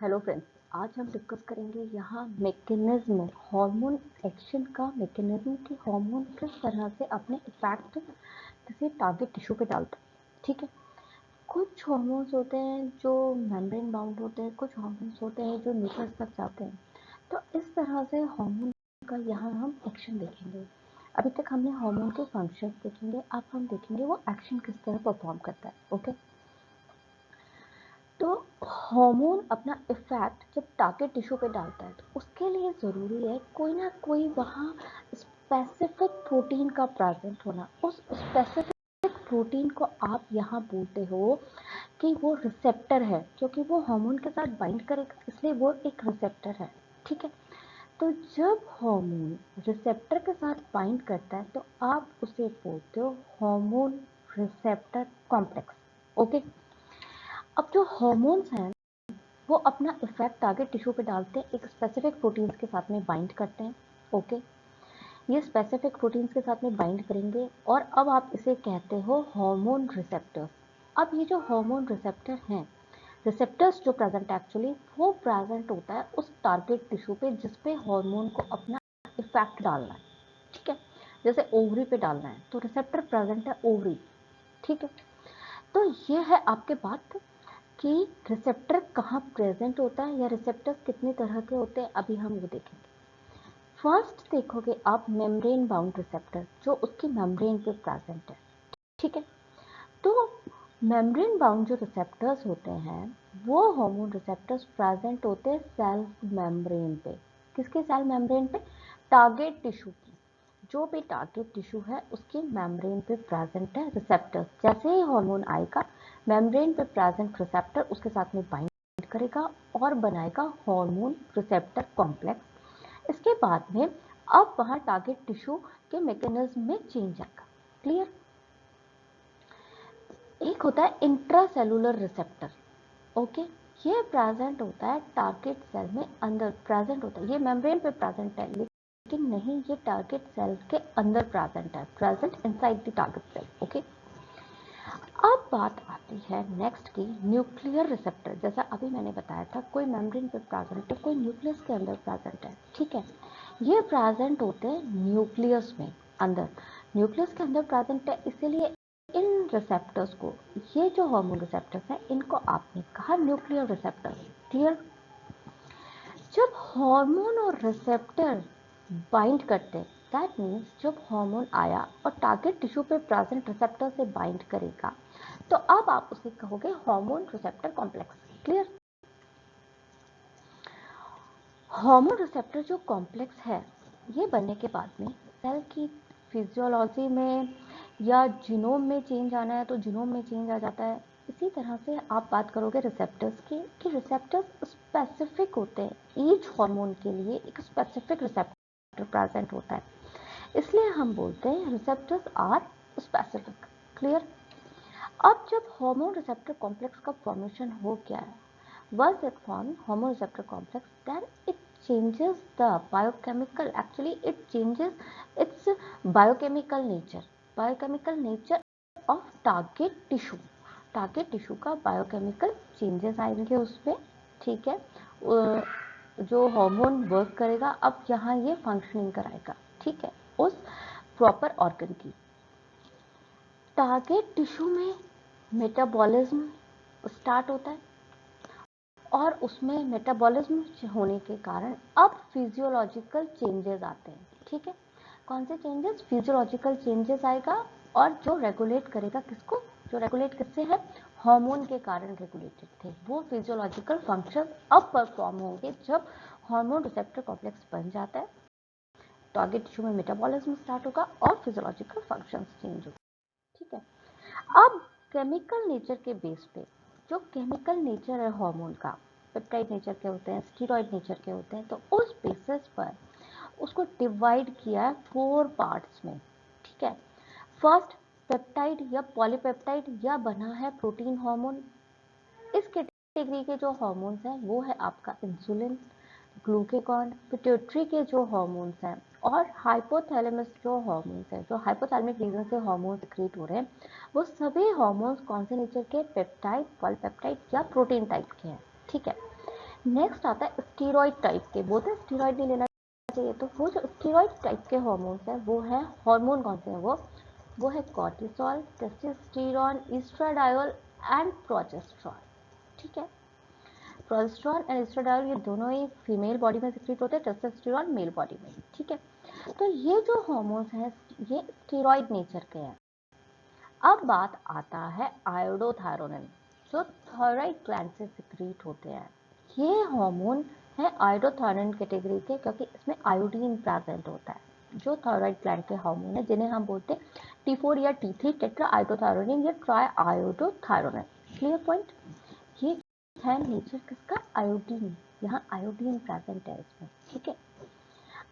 Hello friends, आज हम discuss करेंगे यहाँ मैकेनिज्म हार्मोन एक्शन का मैकेनिज्म कि हार्मोन किस तरह से अपने इफेक्ट किसी टारगेट टिश्यू पे डालता है। ठीक है, कुछ हार्मोन्स होते हैं जो मेम्ब्रेन बाउंड होते हैं, कुछ हार्मोन्स होते हैं जो न्यूक्लियस तक जाते हैं। तो इस तरह से हार्मोन का यहाँ हम एक्शन देखेंगे। अभी तक हमने हार्मोन के फंक्शन देखेंगे, अब हम देखेंगे वो एक्शन किस तरह परफॉर्म करता है। ओके, तो हार्मोन अपना इफेक्ट जब टारगेट टिश्यू पे डालता है तो उसके लिए ज़रूरी है कोई ना कोई वहाँ स्पेसिफिक प्रोटीन का प्रेजेंट होना। उस स्पेसिफिक प्रोटीन को आप यहाँ बोलते हो कि वो रिसेप्टर है, क्योंकि वो हार्मोन के साथ बाइंड करेगा, इसलिए वो एक रिसेप्टर है। ठीक है, तो जब हार्मोन रिसेप्टर के साथ बाइंड करता है तो आप उसे बोलते हो हार्मोन रिसेप्टर कॉम्प्लेक्स। ओके, अब जो हार्मोन्स हैं वो अपना इफेक्ट टारगेट टिश्यू पे डालते हैं, एक स्पेसिफिक प्रोटीन्स के साथ में बाइंड करते हैं। ओके, ये स्पेसिफिक प्रोटीन्स के साथ में बाइंड करेंगे और अब आप इसे कहते हो हार्मोन रिसेप्टर्स। अब ये जो हार्मोन रिसेप्टर हैं, रिसेप्टर्स जो प्रेजेंट एक्चुअली वो प्रेजेंट होता है उस टारगेट टिश्यू पे जिसपे हार्मोन को अपना इफेक्ट डालना है। ठीक है, जैसे ओवरी पे डालना है तो रिसेप्टर प्रेजेंट है ओवरी। ठीक है, तो ये है आपके बात कि रिसेप्टर कहाँ प्रेजेंट होता है या रिसेप्टर्स कितने तरह के होते हैं, अभी हम वो देखेंगे। फर्स्ट देखोगे आप मेम्ब्रेन बाउंड रिसेप्टर जो उसकी मेम्ब्रेन पे प्रेजेंट है। ठीक है, तो मेम्ब्रेन बाउंड जो रिसेप्टर्स होते हैं वो हार्मोन रिसेप्टर्स प्रेजेंट होते हैं सेल मेम्ब्रेन पे। किसके सेल मेम्ब्रेन पे? टारगेट टिश्यू की। जो भी टारगेट टिश्यू है उसकी मेम्ब्रेन पे प्रेजेंट है रिसेप्टर्स। जैसे ही हार्मोन आएगा मेम्ब्रेन पे प्रेजेंट रिसेप्टर उसके साथ में बाइंड करेगा और बनाएगा हार्मोन रिसेप्टर कॉम्प्लेक्स। इसके बाद में अब वहाँ टारगेट टिश्यू के मैकेनिज्म में चेंज आएगा। क्लियर? एक होता है इंट्रासेलुलर रिसेप्टर। ओके, ये प्रेजेंट होता है टारगेट सेल में अंदर प्रेजेंट होता है, ये मेम्ब्रेन पे प्रेजेंट है लेकिन नहीं, ये टारगेट सेल के अंदर प्रेजेंट है, present inside the target cell. Okay, अब बात आती है नेक्स्ट की न्यूक्लियर रिसेप्टर। जैसा अभी मैंने बताया था, कोई मेम्ब्रेन पे प्रेजेंट है, कोई न्यूक्लियस के अंदर प्रेजेंट है। ठीक है, ये प्रेजेंट होते हैं न्यूक्लियस में अंदर, न्यूक्लियस के अंदर प्रेजेंट है, इसीलिए इन रिसेप्टर्स को, ये जो हार्मोन रिसेप्टर्स हैं इनको आपने कहा न्यूक्लियर रिसेप्टर। क्लियर? जब हार्मोन और रिसेप्टर बाइंड करते हैं, दैट मीन्स जब हार्मोन आया और टारगेट टिश्यू पे प्रेजेंट रिसेप्टर से बाइंड करेगा तो अब आप उसे कहोगे hormone receptor complex. Clear? Hormone receptor जो कॉम्प्लेक्स है ये बनने के बाद में सेल की फिजियोलॉजी में या जीनोम में चेंज आना है तो जीनोम में चेंज आ जाता है। इसी तरह से आप बात करोगे रिसेप्टर्स की कि रिसेप्टर्स स्पेसिफिक होते हैं, ईच हार्मोन के लिए एक स्पेसिफिक रिसेप्टर प्रेजेंट होता है, इसलिए हम बोलते हैं रिसेप्टर्स आर स्पेसिफिक। क्लियर? अब जब हार्मोन रिसेप्टर कॉम्प्लेक्स का फॉर्मेशन हो गया है, once it formed hormone receptor complex, then it changes the biochemical, actually it changes its biochemical nature of target tissue। Target tissue का बायोकेमिकल चेंजेस आएंगे उसमें। ठीक है, जो हार्मोन वर्क करेगा अब यहाँ ये फंक्शनिंग कराएगा। ठीक है, उस प्रॉपर ऑर्गन की। टारगेट टिश्यू में मेटाबॉलिज्म स्टार्ट होता है और उसमें मेटाबॉलिज्म होने के कारण अब फिजियोलॉजिकल चेंजेस आते हैं। ठीक है, कौन से चेंजेस? फिजियोलॉजिकल चेंजेस आएगा और जो रेगुलेट करेगा किसको? जो रेगुलेट किससे है? हार्मोन के कारण रेगुलेटेड थे, वो फिजियोलॉजिकल फंक्शन अब परफॉर्म होंगे जब हार्मोन रिसेप्टर कॉम्प्लेक्स बन जाता है, टारगेट टिश्यू में मेटाबॉलिज्म स्टार्ट होगा और फिजियोलॉजिकल फंक्शंस चेंज होगा। ठीक है, अब केमिकल नेचर के बेस पे, जो केमिकल नेचर है हार्मोन का, पेप्टाइड नेचर के होते हैं, स्टीरॉयड नेचर के होते हैं, तो उस बेसिस पर उसको डिवाइड किया है 4 पार्ट्स में। ठीक है, फर्स्ट पेप्टाइड या पॉलीपेप्टाइड या बना है प्रोटीन हार्मोन। इस कैटेगरी के जो हार्मोन्स हैं वो है आपका इंसुलिन, ग्लूकेगॉन, पिट्यूटरी के जो हार्मोन्स हैं और हाइपोथैलेमस जो हार्मोन्स हैं, जो हाइपोथैलेमिक रीजन से हार्मोन्स क्रिएट हो रहे हैं, वो सभी हार्मोन्स कौन से नेचर के? पेप्टाइड, पॉलीपेप्टाइड या प्रोटीन टाइप के हैं। ठीक है, नेक्स्ट आता है स्टीरॉइड टाइप के, बोलते हैं स्टीरॉइड नहीं लेना चाहिए, तो वो जो स्टीरॉइड टाइप के हार्मोन्स है वो है, हार्मोन कौन से हैं वो है cortisol, testosterone, estradiol and progesterone. ठीक है, प्रोजेस्टेरोन एंड एस्ट्राडायोल ये दोनों ही फीमेल बॉडी में सिक्रीट होते हैं, टेस्टोस्टेरोन मेल बॉडी में। ठीक है, तो ये जो हार्मोन्स हैं ये स्टीरॉइड नेचर के हैं। अब बात आता है आयोडोथायरोनिन, जो थायराइड ग्लैंड से सिक्रीट होते हैं। ये हार्मोन है आयोडोथायरोनिन कैटेगरी के, क्योंकि इसमें आयोडीन प्रेजेंट होता है। जो थायराइड ग्लैंड के हार्मोन है जिन्हें हम बोलते हैं T4 या T3 टेट्रा आयोडोथायरोनिन या ट्राई आयोडोथायरोनिन। Clear point? ये है नेचर किसका, आयोडीन, यहाँ आयोडीन प्रेजेंट है इसमें। ठीक है,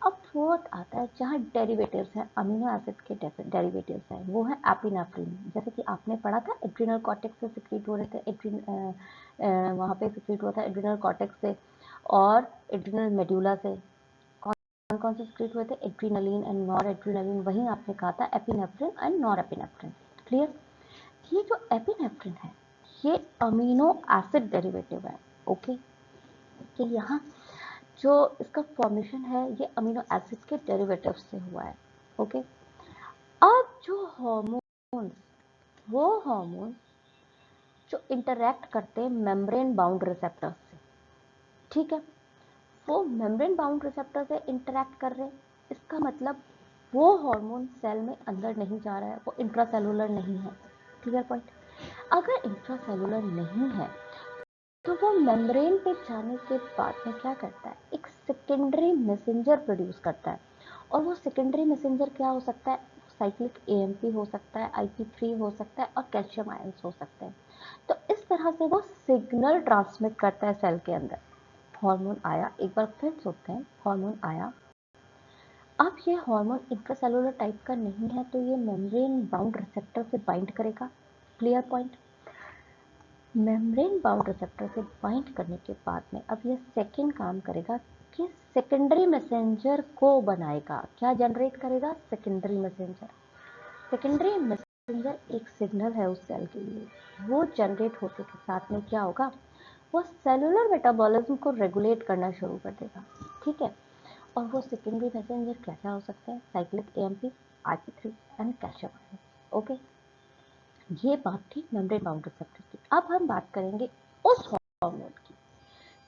अब फोर्थ आता है जहाँ डेरिवेटिव्स हैं, अमीनो एसिड के डेरिवेटिव्स हैं, वो है एपिनेफ्रिन। जैसे कि आपने पढ़ा था एड्रिनल कॉर्टेक्स से सिक्रीट हो रहे थे, वहाँ पे सिक्रीट हुआ था एड्रिनल कॉर्टेक्स से और एड्रिनल मेडुला से। कौन कौन से सिक्रीट हुए थे, एड्रिनलिन एंड नॉर एड्रिनलिन। वहीं आपने कहा था epinephrine and nor epinephrine. Clear? ये जो एपिनेफ्रिन है ये अमीनो एसिड डेरिवेटिव है। ओके, तो यहाँ जो इसका फॉर्मेशन है ये अमीनो एसिड के डेरिवेटिव से हुआ है। ओके, अब जो हार्मोन्स, वो हार्मोन्स जो इंटरैक्ट करते हैं मेम्ब्रेन बाउंड रिसेप्टर से। ठीक है, वो मेम्ब्रेन बाउंड रिसेप्टर से इंटरैक्ट कर रहे हैं, इसका मतलब वो हार्मोन सेल में अंदर नहीं जा रहा है, वो इंट्रासेलुलर नहीं है। Clear point? अगर इंट्रासेलुलर नहीं है तो वो मेम्ब्रेन पे जाने के बाद में क्या करता है, एक सेकेंडरी मैसेंजर प्रोड्यूस करता है। और वो सेकेंडरी मैसेंजर क्या हो सकता है, साइक्लिक एएमपी हो सकता है, IP3 हो सकता है और कैल्शियम आयंस हो सकते हैं। तो इस तरह से वो सिग्नल ट्रांसमिट करता है सेल के अंदर। हार्मोन आया, एक बार फिर सोचते हैं, हार्मोन आया, अब ये हार्मोन इंट्रासेलुलर टाइप का नहीं है तो ये मेम्ब्रेन बाउंड रिसेप्टर से बाइंड करेगा। Clear point? Membrane bound receptor से बाइंड करने के बाद में अब ये सेकेंड काम करेगा कि सेकेंडरी मैसेंजर को बनाएगा। क्या जनरेट करेगा, सेकेंडरी मैसेंजर। सेकेंडरी मैसेंजर एक सिग्नल है उस सेल के लिए, वो जनरेट होते के साथ में क्या होगा, वो सेलुलर मेटाबॉलिज्म को रेगुलेट करना शुरू कर देगा। ठीक है, और वो सेकेंडरी मैसेंजर क्या क्या हो सकते हैं, cyclic AMP, IP3 and calcium ions. Okay, ये बात थी मेम्ब्रेन बाउंड रिसेप्टर की। अब हम बात करेंगे उस हार्मोन की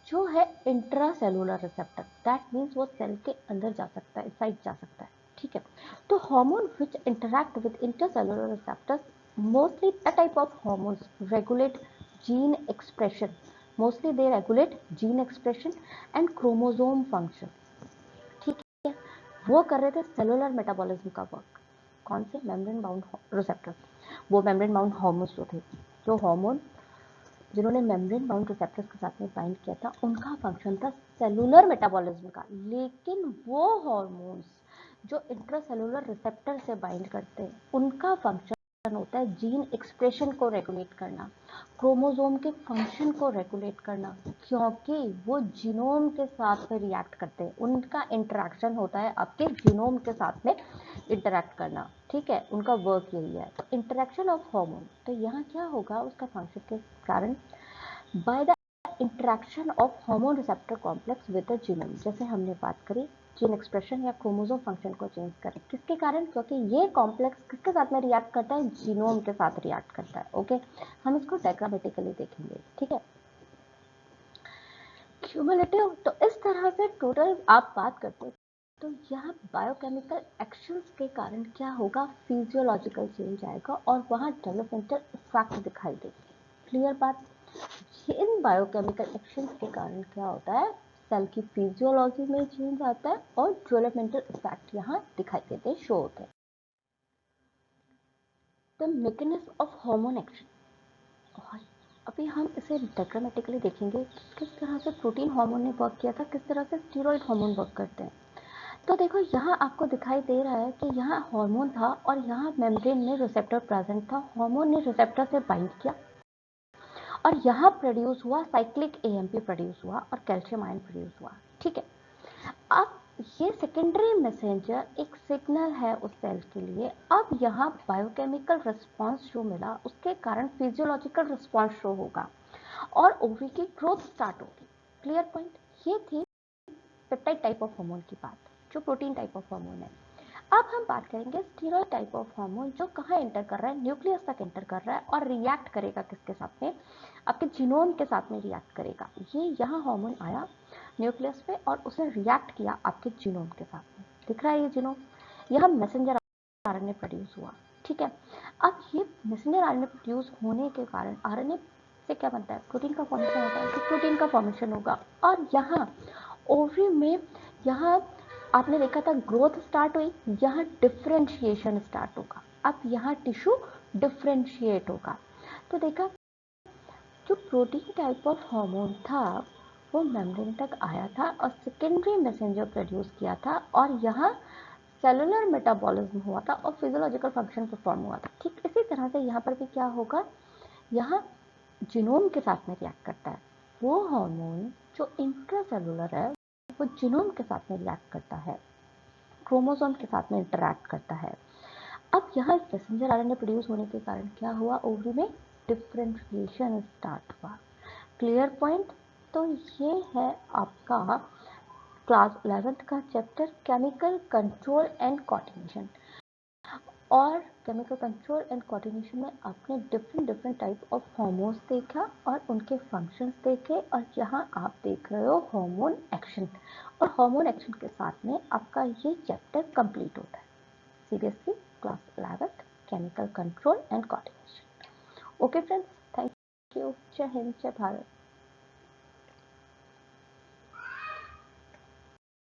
जो है इंट्रासेलुलर रिसेप्टर, दैट मीन्स वो सेल के अंदर जा सकता है, इनसाइड जा सकता है। ठीक है, तो hormone which interact with intracellular receptors, mostly the type of hormones regulate gene expression, mostly they regulate gene expression and chromosome function. ठीक है, वो कर रहे थे सेलुलर मेटाबॉलिज्म का वर्क। कौन से, मेम्ब्रेन बाउंड रिसेप्टर, वो मेम्ब्रेन बाउंड हार्मोन्स जो थे, जो हार्मोन जिन्होंने मेम्ब्रेन बाउंड रिसेप्टर्स के साथ में बाइंड किया था, उनका फंक्शन था सेलुलर मेटाबॉलिज्म का। लेकिन वो हार्मोन्स जो इंट्रासेलुलर रिसेप्टर से बाइंड करते हैं, उनका फंक्शन होता है जीन एक्सप्रेशन को रेगुलेट करना, क्रोमोसोम के फंक्शन को रेगुलेट करना, क्योंकि वो जीनोम के साथ में रिएक्ट करते हैं। उनका इंटरेक्शन होता है आपके जीनोम के साथ में इंटरेक्ट करना। ठीक है, उनका वर्क यही है। तो इंटरेक्शन ऑफ हार्मोन, तो यहाँ क्या होगा उसका फंक्शन के कारण, by the interaction of hormone receptor complex with the genome. जैसे हमने बात करी जीन एक्सप्रेशन या क्रोमोसोम फंक्शन को चेंज करें, किसके कारण, क्योंकि ये कॉम्प्लेक्स किसके साथ में रिएक्ट करता है, जीनोम के साथ रिएक्ट करता है। ओके, हम इसको डायग्रामेटिकली देखेंगे। ठीक है, क्यूमुलेटिव, तो इस तरह से टोटल आप बात करते हो तो यहाँ बायोकेमिकल एक्शंस के कारण क्या होगा, फिजियोलॉजिकल चेंज आएगा और वहाँ डेवलपमेंटल इफेक्ट दिखाई देगी। क्लियर बात? इन बायोकेमिकल एक्शंस के कारण क्या होता है, सेल की फिजियोलॉजी में चेंज आता है और डेवलपमेंटल इफेक्ट यहाँ दिखाई देते हैं, शो होते हैं। The mechanism of hormone action, अभी हम इसे डायग्रामेटिकली देखेंगे किस तरह से प्रोटीन हार्मोन ने वर्क किया था, किस तरह से स्टीरॉयड हार्मोन वर्क करते हैं। तो देखो यहाँ आपको दिखाई दे रहा है कि यहाँ हार्मोन था और यहाँ मेम्ब्रेन में रिसेप्टर प्रेजेंट था। हार्मोन ने रिसेप्टर से बाइंड किया और यहाँ प्रोड्यूस हुआ साइक्लिक एएमपी प्रोड्यूस हुआ और कैल्शियम आयन प्रोड्यूस हुआ। ठीक है, अब ये सेकेंडरी मैसेंजर एक सिग्नल है उस सेल के लिए। अब यहाँ बायोकेमिकल रिस्पॉन्स जो मिला उसके कारण फिजियोलॉजिकल रिस्पॉन्स शो होगा और ओवरी की ग्रोथ स्टार्ट होगी। Clear point. ये थी पेप्टाइड टाइप ऑफ हार्मोन की बात, जो प्रोटीन टाइप ऑफ हार्मोन है। अब हम बात करेंगे स्टीरॉयड टाइप ऑफ हार्मोन, जो कहाँ एंटर कर रहा है, न्यूक्लियस तक एंटर कर रहा है और रिएक्ट करेगा किसके साथ में, आपके जीनोम के साथ में रिएक्ट करेगा। ये यहाँ हार्मोन आया न्यूक्लियस पे और उसने रिएक्ट किया आपके जीनोम के साथ में, दिख रहा है ये जीनोम, यह मैसेंजर आरएनए प्रोड्यूस हुआ। ठीक है, अब ये मैसेंजर आरएनए प्रोड्यूस होने के कारण आरएनए से क्या बनता है, प्रोटीन का फॉर्मेशन होता है, तो प्रोटीन का फॉर्मेशन होगा। और यहाँ ओवरी में यहाँ आपने देखा था ग्रोथ स्टार्ट हुई, यहाँ डिफरेंशिएशन स्टार्ट होगा। अब यहाँ टिश्यू डिफरेंशिएट होगा। तो देखा, जो प्रोटीन टाइप ऑफ हार्मोन था वो मेम्ब्रेन तक आया था और सेकेंडरी मैसेंजर प्रोड्यूस किया था और यहाँ सेलुलर मेटाबॉलिज्म हुआ था और फिजियोलॉजिकल फंक्शन परफॉर्म हुआ था। ठीक इसी तरह से यहाँ पर भी क्या होगा, यहाँ जीनोम के साथ में रिएक्ट करता है। वो हार्मोन जो इंट्रासेलुलर है वो जीनोम के साथ में रिएक्ट करता है, क्रोमोसोम के साथ में इंटरैक्ट करता है। अब यहाँ मैसेंजर आरएनए प्रोड्यूस होने के कारण क्या हुआ, ओवरी में डिफरेंशिएशन स्टार्ट हुआ। Clear point. तो ये है आपका क्लास 11th का chapter chemical control and coordination. और केमिकल कंट्रोल एंड कोऑर्डिनेशन में आपने डिफरेंट टाइप ऑफ हार्मोन्स देखा और उनके फंक्शंस देखे, और यहाँ आप देख रहे हो हार्मोन एक्शन, और हार्मोन एक्शन के साथ में आपका ये चैप्टर कंप्लीट होता है। Seriously, class 11th chemical control and coordination. Okay friends, thank you. जय हिंद, जय भारत।